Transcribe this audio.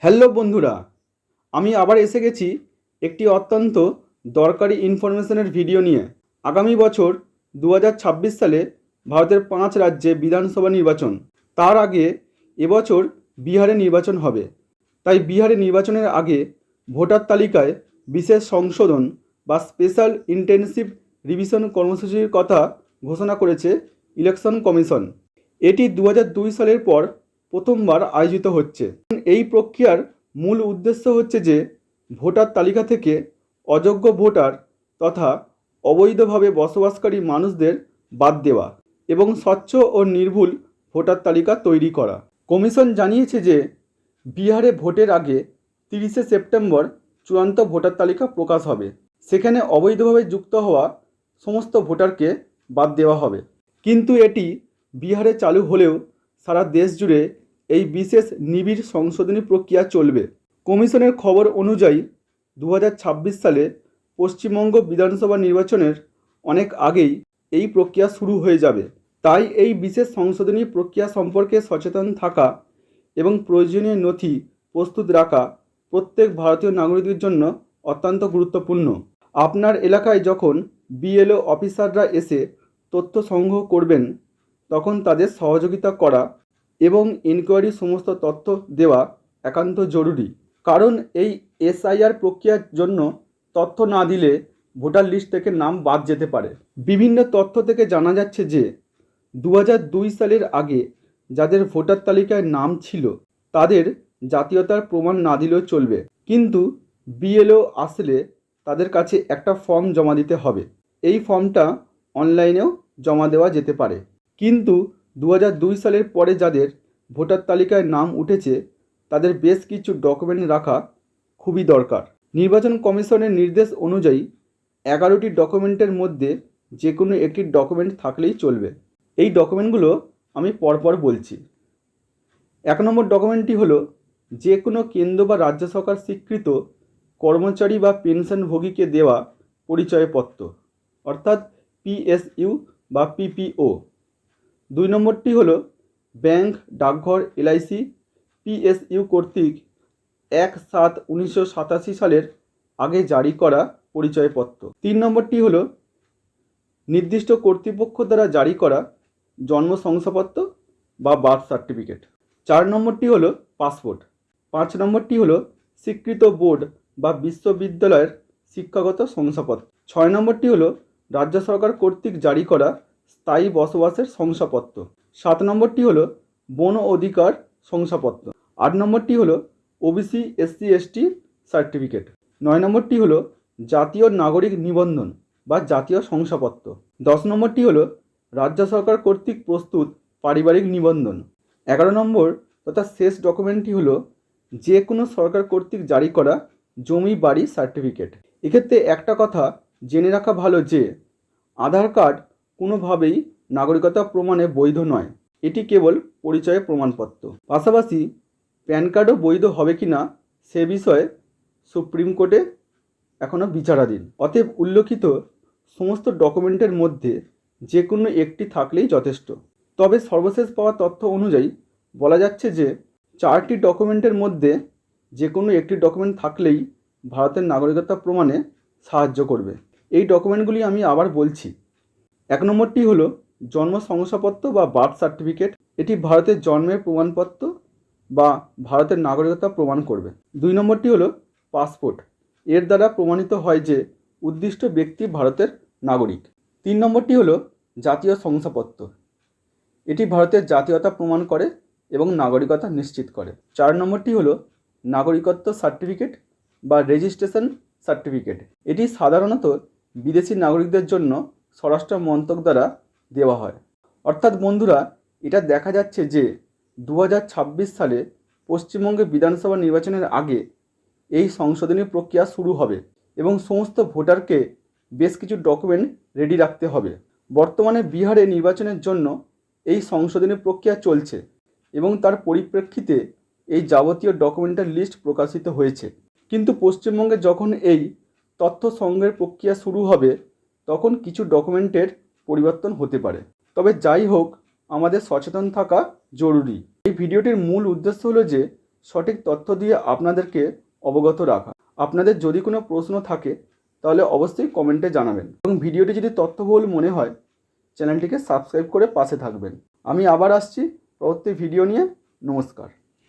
Hello বন্ধুরা, আমি আবার এসে গেছি একটি অত্যন্ত দরকারি ইনফরমেশনের ভিডিও নিয়ে। আগামী বছর 2026 সালে ভারতের 5 রাজ্যে বিধানসভা নির্বাচন। তার আগে এবছর বিহারে নির্বাচন হবে। তাই বিহারে নির্বাচনের আগে ভোটার তালিকায় বিশেষ সংশোধন বা স্পেশাল ইন্টেনসিভ রিভিশন কর্মসূচির কথা ঘোষণা করেছে ইলেকশন কমিশন। এটি 2002 সালের পর প্রথমবার আয়োজিত হচ্ছে। এই প্রক্রিয়ার মূল উদ্দেশ্য হচ্ছে যে ভোটার তালিকা থেকে অযোগ্য ভোটার তথা অবৈধভাবে বসবাসকারী মানুষদের বাদ দেওয়া এবং স্বচ্ছ ও নির্ভুল ভোটার তালিকা তৈরি করা। কমিশন জানিয়েছে যে বিহারে ভোটের আগে 30শে সেপ্টেম্বর চূড়ান্ত ভোটার তালিকা প্রকাশ হবে। সেখানে অবৈধভাবে যুক্ত হওয়া সমস্ত ভোটারকে বাদ দেওয়া হবে। কিন্তু এটি বিহারে চালু হলেও সারা দেশ জুড়ে এই বিশেষ নিবিড় সংশোধনী প্রক্রিয়া চলবে। কমিশনের খবর অনুযায়ী 2026 সালে পশ্চিমবঙ্গ বিধানসভা নির্বাচনের অনেক আগেই এই প্রক্রিয়া শুরু হয়ে যাবে। তাই এই বিশেষ সংশোধনী প্রক্রিয়া সম্পর্কে সচেতন থাকা এবং প্রয়োজনীয় নথি প্রস্তুত রাখা প্রত্যেক ভারতীয় নাগরিকের জন্য অত্যন্ত গুরুত্বপূর্ণ। আপনার এলাকায় যখন বিএলও অফিসাররা এসে তথ্য সংগ্রহ করবেন, তখন তাদের সহযোগিতা করা এবং ইনকোয়ারির সমস্ত তথ্য দেওয়া একান্ত জরুরি। কারণ এই এসআইআর প্রক্রিয়ার জন্য তথ্য না দিলে ভোটার লিস্ট থেকে নাম বাদ যেতে পারে। বিভিন্ন তথ্য থেকে জানা যাচ্ছে যে 2002 সালের আগে যাদের ভোটার তালিকায় নাম ছিল তাদের জাতীয়তার প্রমাণ না দিলেও চলবে, কিন্তু বিএলও আসলে তাদের কাছে একটা ফর্ম জমা দিতে হবে। এই ফর্মটা অনলাইনেও জমা দেওয়া যেতে পারে। কিন্তু 2002 সালের পরে যাদের ভোটার তালিকায় নাম উঠেছে তাদের বেশ কিছু ডকুমেন্ট রাখা খুবই দরকার। নির্বাচন কমিশনের নির্দেশ অনুযায়ী 11টি ডকুমেন্টের মধ্যে যে কোনো একটি ডকুমেন্ট থাকলেই চলবে। এই ডকুমেন্টগুলো আমি পরপর বলছি। 1 নম্বর ডকুমেন্টটি হলো যে কোনো কেন্দ্র বা রাজ্য সরকার স্বীকৃত কর্মচারী বা পেনশনভোগীকে দেওয়া পরিচয়পত্র, অর্থাৎ পিএসইউ বা পিপিও। 2 নম্বরটি হলো ব্যাংক, ডাকঘর, এলআইসি, পিএসইউ কর্তৃক 1/7/1987 সালের আগে জারি করা পরিচয়পত্র। 3 নম্বরটি হলো নির্দিষ্ট কর্তৃপক্ষ দ্বারা জারি করা জন্ম শংসাপত্র বা বার্থ সার্টিফিকেট। 4 নম্বরটি হলো পাসপোর্ট। 5 নম্বরটি হলো স্বীকৃত বোর্ড বা বিশ্ববিদ্যালয়ের শিক্ষাগত শংসাপত্র। 6 নম্বরটি হলো রাজ্য সরকার কর্তৃক জারি করা স্থায়ী বসবাসের শংসাপত্র। 7 নম্বরটি হলো বন অধিকার শংসাপত্র। 8 নম্বরটি হলো ওবিসি এসসি এসটি সার্টিফিকেট। 9 নম্বরটি হলো জাতীয় নাগরিক নিবন্ধন বা জাতীয় শংসাপত্র। 10 নম্বরটি হলো রাজ্য সরকার কর্তৃক প্রস্তুত পারিবারিক নিবন্ধন। 11 নম্বর তথা শেষ ডকুমেন্টটি হলো যে কোনো সরকার কর্তৃক জারি করা জমি বাড়ি সার্টিফিকেট। এক্ষেত্রে একটা কথা জেনে রাখা ভালো যে আধার কার্ড কোনোভাবেই নাগরিকতা প্রমাণে বৈধ নয়, এটি কেবল পরিচয়ের প্রমাণপত্র। পাশাপাশি প্যান কার্ডও বৈধ হবে কি না সে বিষয়ে সুপ্রিম কোর্টে এখনও বিচারাধীন। অতএব উল্লেখিত সমস্ত ডকুমেন্টের মধ্যে যে কোনো একটি থাকলেই যথেষ্ট। তবে সর্বশেষ পাওয়া তথ্য অনুযায়ী বলা যাচ্ছে যে 4টি ডকুমেন্টের মধ্যে যে কোনো একটি ডকুমেন্ট থাকলেই ভারতের নাগরিকতা প্রমাণে সাহায্য করবে। এই ডকুমেন্টগুলি আমি আবার বলছি। 1 নম্বরটি হলো জন্ম শংসাপত্র বা বার্থ সার্টিফিকেট। এটি ভারতের জন্মের প্রমাণপত্র বা ভারতের নাগরিকতা প্রমাণ করবে। 2 নম্বরটি হলো পাসপোর্ট। এর দ্বারা প্রমাণিত হয় যে উদ্দিষ্ট ব্যক্তি ভারতের নাগরিক। 3 নম্বরটি হলো জাতীয় শংসাপত্র। এটি ভারতের জাতীয়তা প্রমাণ করে এবং নাগরিকতা নিশ্চিত করে। 4 নম্বরটি হলো নাগরিকত্ব সার্টিফিকেট বা রেজিস্ট্রেশন সার্টিফিকেট। এটি সাধারণত বিদেশি নাগরিকদের জন্য স্বরাষ্ট্র মন্ত্রক দ্বারা দেওয়া হয়। অর্থাৎ বন্ধুরা, এটা দেখা যাচ্ছে যে 2026 সালে পশ্চিমবঙ্গে বিধানসভা নির্বাচনের আগে এই সংশোধনী প্রক্রিয়া শুরু হবে এবং সমস্ত ভোটারকে বেশ কিছু ডকুমেন্ট রেডি রাখতে হবে। বর্তমানে বিহারে নির্বাচনের জন্য এই সংশোধনী প্রক্রিয়া চলছে এবং তার পরিপ্রেক্ষিতে এই যাবতীয় ডকুমেন্টের লিস্ট প্রকাশিত হয়েছে। কিন্তু পশ্চিমবঙ্গে যখন এই তথ্য সংগ্রহের প্রক্রিয়া শুরু হবে তখন কিছু ডকুমেন্টের পরিবর্তন হতে পারে। তবে যাই হোক, আমাদের সচেতন থাকা জরুরি। এই ভিডিওটির মূল উদ্দেশ্য হলো যে সঠিক তথ্য দিয়ে আপনাদেরকে অবগত রাখা। আপনাদের যদি কোনো প্রশ্ন থাকে তাহলে অবশ্যই কমেন্টে জানাবেন এবং ভিডিওটি যদি তথ্যবহুল মনে হয় চ্যানেলটিকে সাবস্ক্রাইব করে পাশে থাকবেন। আমি আবার আসছি পরবর্তী ভিডিও নিয়ে। নমস্কার।